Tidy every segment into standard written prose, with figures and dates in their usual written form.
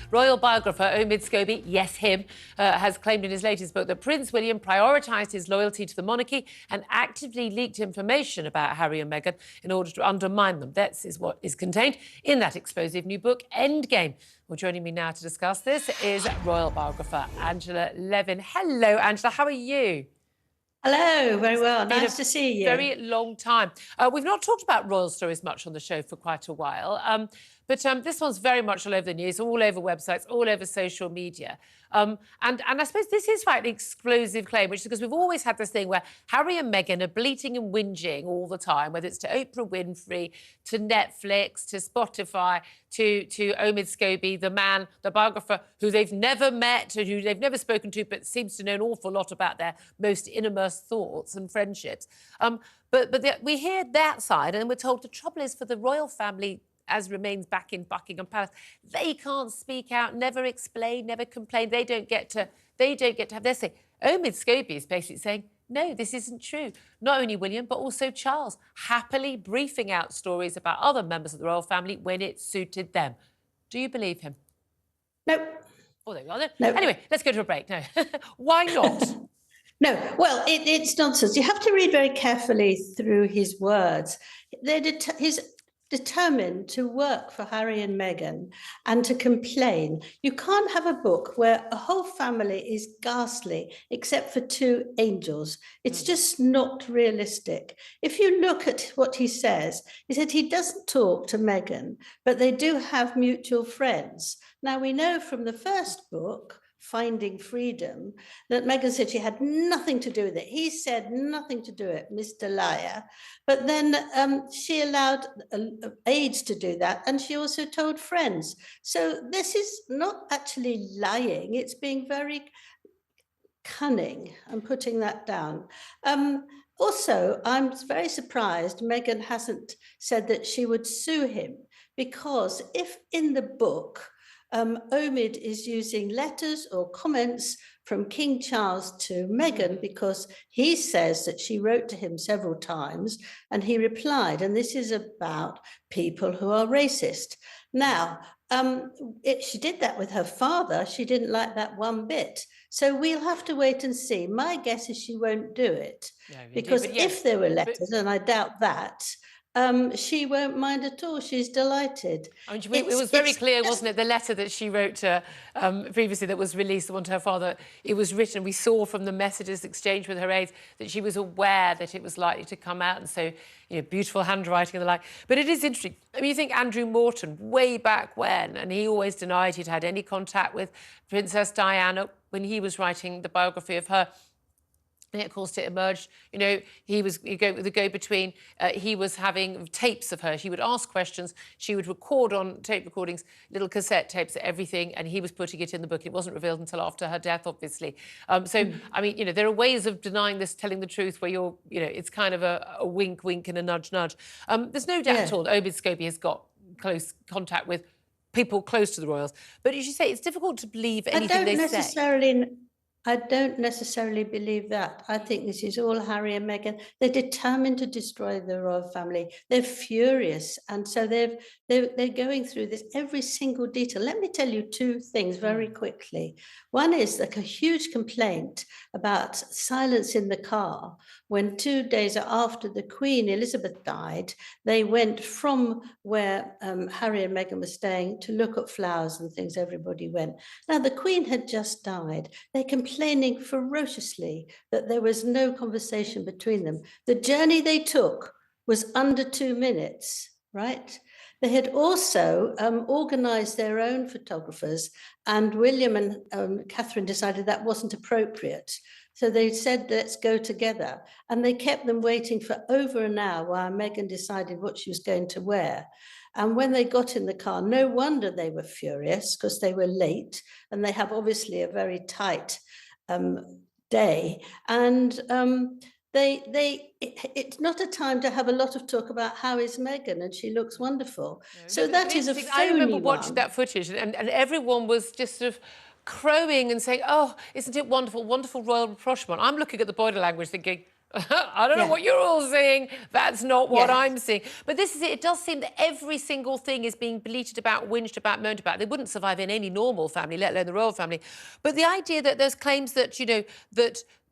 Royal biographer Omid Scobie, yes, him, has claimed in his latest book that Prince William prioritised his loyalty to the monarchy and actively leaked information about Harry and Meghan in order to undermine them. That is what is contained in that explosive new book, Endgame. Well, joining me now to discuss this is royal biographer Angela Levin. Hello, Angela. How are you? Hello, very well. Nice to see you. Very long time. We've not talked about royal stories much on the show for quite a while, but this one's very much all over the news, all over websites, all over social media. And I suppose this is quite an explosive claim, which is because we've always had this thing where Harry and Meghan are bleating and whinging all the time, whether it's to Oprah Winfrey, to Netflix, to Spotify, to Omid Scobie, the man, the biographer, who they've never met, who they've never spoken to, but seems to know an awful lot about their most innermost thoughts and friendships. We hear that side, and we're told the trouble is for the royal family, as remains back in Buckingham Palace, they can't speak out, never explain, never complain. They don't get to have their say. Omid Scobie is basically saying, no, this isn't true. Not only William, but also Charles, happily briefing out stories about other members of the royal family when it suited them. Do you believe him? No. Oh, there you are. No. Anyway, let's go to a break. No. Why not? No, well, it's nonsense. You have to read very carefully through his words. He's determined to work for Harry and Meghan and to complain. You can't have a book where a whole family is ghastly except for two angels. It's just not realistic. If you look at what he said he doesn't talk to Meghan, but they do have mutual friends. Now, we know from the first book, Finding Freedom, that Meghan said she had nothing to do with it. He said nothing to do with it, Mr. Liar. But then she allowed aides to do that, and she also told friends. So this is not actually lying. It's being very cunning. I'm putting that down. Also, I'm very surprised Meghan hasn't said that she would sue him, because if in the book Omid is using letters or comments from King Charles to Meghan, because he says that she wrote to him several times and he replied, and this is about people who are racist. Now, she did that with her father. She didn't like that one bit. So we'll have to wait and see. My guess is she won't do it, because if there were letters, and I doubt that, she won't mind at all. She's delighted. I mean, it was very clear, wasn't it, the letter that she wrote to previously that was released, the one to her father, it was written, we saw from the messages exchanged with her aides that she was aware that it was likely to come out, and so, you know, beautiful handwriting and the like. But it is interesting. I mean, you think Andrew Morton, way back when, and he always denied he'd had any contact with Princess Diana when he was writing the biography of her. And of course, it emerged, you know, the go-between. He was having tapes of her. He would ask questions. She would record on tape recordings, little cassette tapes, everything, and he was putting it in the book. It wasn't revealed until after her death, obviously. I mean, you know, there are ways of denying this, telling the truth, where you're, you know, it's kind of a wink, wink and a nudge, nudge. There's no doubt at all that Omid Scobie has got close contact with people close to the royals. But as you say, it's difficult to believe anything they say. I don't necessarily believe that. I think this is all Harry and Meghan. They're determined to destroy the royal family. They're furious, and so they're going through this every single detail. Let me tell you two things very quickly. One is like a huge complaint about silence in the car when 2 days after the Queen Elizabeth died, they went from where Harry and Meghan were staying to look at flowers and things. Everybody went. Now, the Queen had just died. They complaining ferociously that there was no conversation between them. The journey they took was under 2 minutes, right? They had also organised their own photographers, and William and Catherine decided that wasn't appropriate. So they said, let's go together. And they kept them waiting for over an hour while Meghan decided what she was going to wear. And when they got in the car, no wonder they were furious, because they were late, and they have obviously a very tight day. And it's not a time to have a lot of talk about how is Meghan, and she looks wonderful. No, so that is a phony I remember watching that footage, and everyone was just sort of crowing and saying, oh, isn't it wonderful, wonderful royal rapprochement. I'm looking at the body language thinking, I don't know Yeah. what you're all seeing. That's not what Yes. I'm seeing. But this is it. It does seem that every single thing is being bleated about, whinged about, moaned about. They wouldn't survive in any normal family, let alone the royal family. But the idea that there's claims that, you know,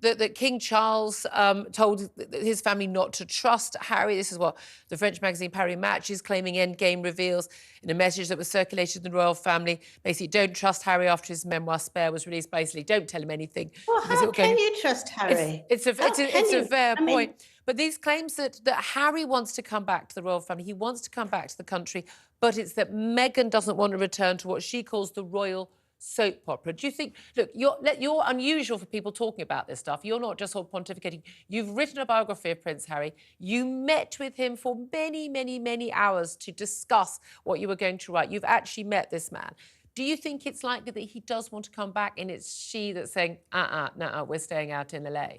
that King Charles told his family not to trust Harry. This is what the French magazine Paris Match is claiming Endgame reveals in a message that was circulated in the royal family. Basically, don't trust Harry after his memoir Spare was released. Basically, don't tell him anything Well, because it how will go. can you trust Harry? How can It's a you? fair I mean, point. But these claims that Harry wants to come back to the royal family, he wants to come back to the country, but it's that Meghan doesn't want to return to what she calls the royal soap opera. Do you think, look, you're unusual for people talking about this stuff. You're not just sort of pontificating. You've written a biography of Prince Harry. You met with him for many, many, many hours to discuss what you were going to write. You've actually met this man. Do you think it's likely that he does want to come back and it's she that's saying, no, we're staying out in LA?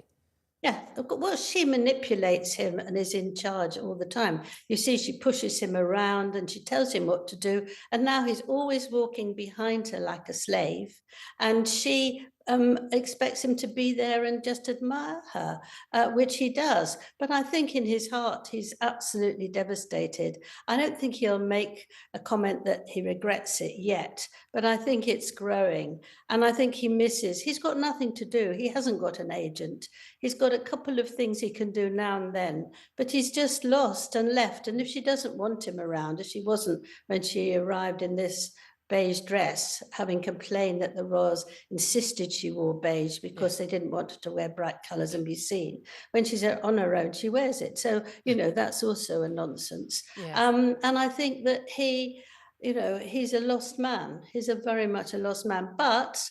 yeah, well, she manipulates him and is in charge all the time. You see, she pushes him around and she tells him what to do. And now he's always walking behind her like a slave. And she expects him to be there and just admire her, which he does. But I think in his heart, he's absolutely devastated. I don't think he'll make a comment that he regrets it yet, but I think it's growing. And I think he's got nothing to do. He hasn't got an agent. He's got a couple of things he can do now and then, but he's just lost and left. And if she doesn't want him around, as she wasn't when she arrived in this beige dress, having complained that the royals insisted she wore beige because they didn't want her to wear bright colours and be seen. When she's on her own, she wears it. So, you know, that's also a nonsense. Yes. And I think that he's a lost man. He's a very much a lost man. But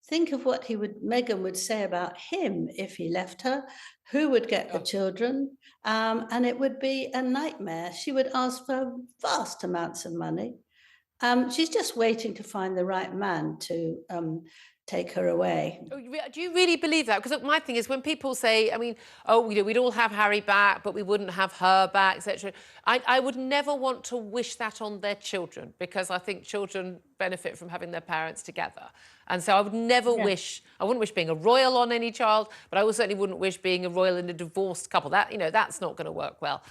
think of what Meghan would say about him if he left her. Who would get the children? And it would be a nightmare. She would ask for vast amounts of money. She's just waiting to find the right man to take her away. Oh, do you really believe that? Because my thing is when people say, I mean, oh, you know, we'd all have Harry back, but we wouldn't have her back, etc. I would never want to wish that on their children because I think children benefit from having their parents together. And so I would never wish, I wouldn't wish being a royal on any child, but I certainly wouldn't wish being a royal in a divorced couple. That, you know, that's not going to work well.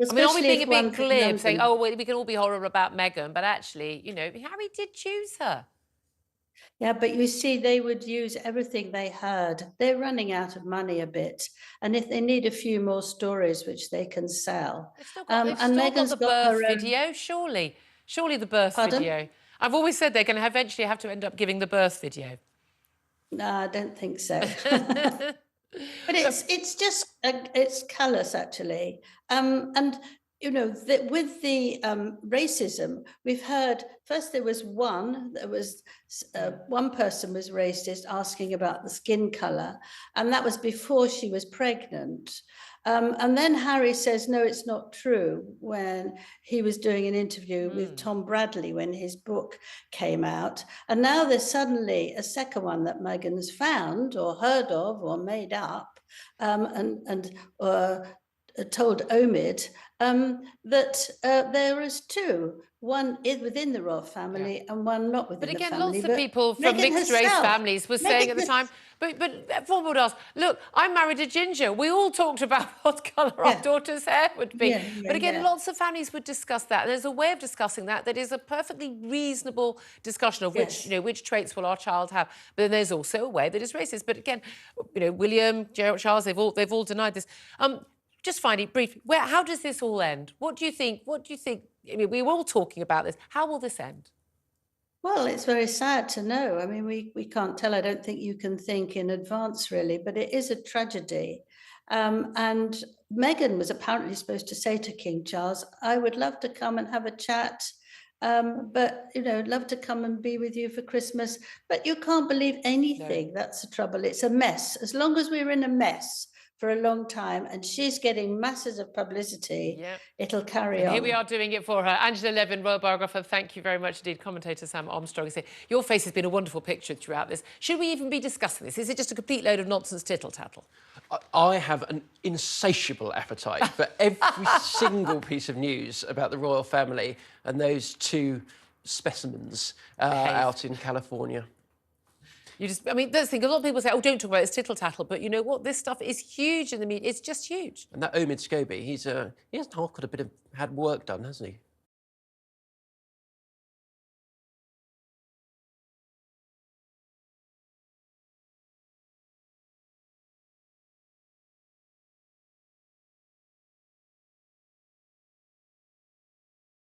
I mean, are we being a bit glib, saying, oh, well, we can all be horrible about Meghan, but actually, you know, Harry did choose her. Yeah, but you see, they would use everything they heard. They're running out of money a bit. And if they need a few more stories, which they can sell. They've still And got Meghan's the got her birth own. video, surely. Surely the birth Pardon? video. I've always said they're going to eventually have to end up giving the birth video. No, I don't think so. But it's just it's callous actually, and you know with the racism we've heard. First there was one person was racist asking about the skin color, and that was before she was pregnant. And then Harry says, no, it's not true, when he was doing an interview with Tom Bradley when his book came out. And now there's suddenly a second one that Meghan's found or heard of or made up and told Omid that there is two. One is within the royal family and one not within the family. But again, lots of people from mixed-race families were saying at the time, but everyone would ask, look, I married a ginger. We all talked about what colour our daughter's hair would be. But again, lots of families would discuss that. And there's a way of discussing that that is a perfectly reasonable discussion of which, you know, which traits will our child have. But then there's also a way that is racist. But again, you know, William, Charles, they've all denied this. Just finally, brief, how does this all end? What do you think? I mean, we were all talking about this. How will this end? Well, it's very sad to know. I mean, we can't tell. I don't think you can think in advance, really, but it is a tragedy. And Meghan was apparently supposed to say to King Charles, I would love to come and have a chat, but, you know, love to come and be with you for Christmas. But you can't believe anything. No. That's the trouble. It's a mess. As long as we're in a mess for a long time and she's getting masses of publicity, it'll carry on. Here we are doing it for her. Angela Levin, royal biographer, thank you very much indeed. Commentator Sam Armstrong. Your face has been a wonderful picture throughout this. Should we even be discussing this? Is it just a complete load of nonsense tittle-tattle? I have an insatiable appetite for every single piece of news about the royal family and those two specimens out in California. You just, I mean, that's the thing. A lot of people say, oh, don't talk about it, it's tittle tattle. But you know what? This stuff is huge in the media. It's just huge. And that Omid Scobie, he hasn't half got had work done, hasn't he?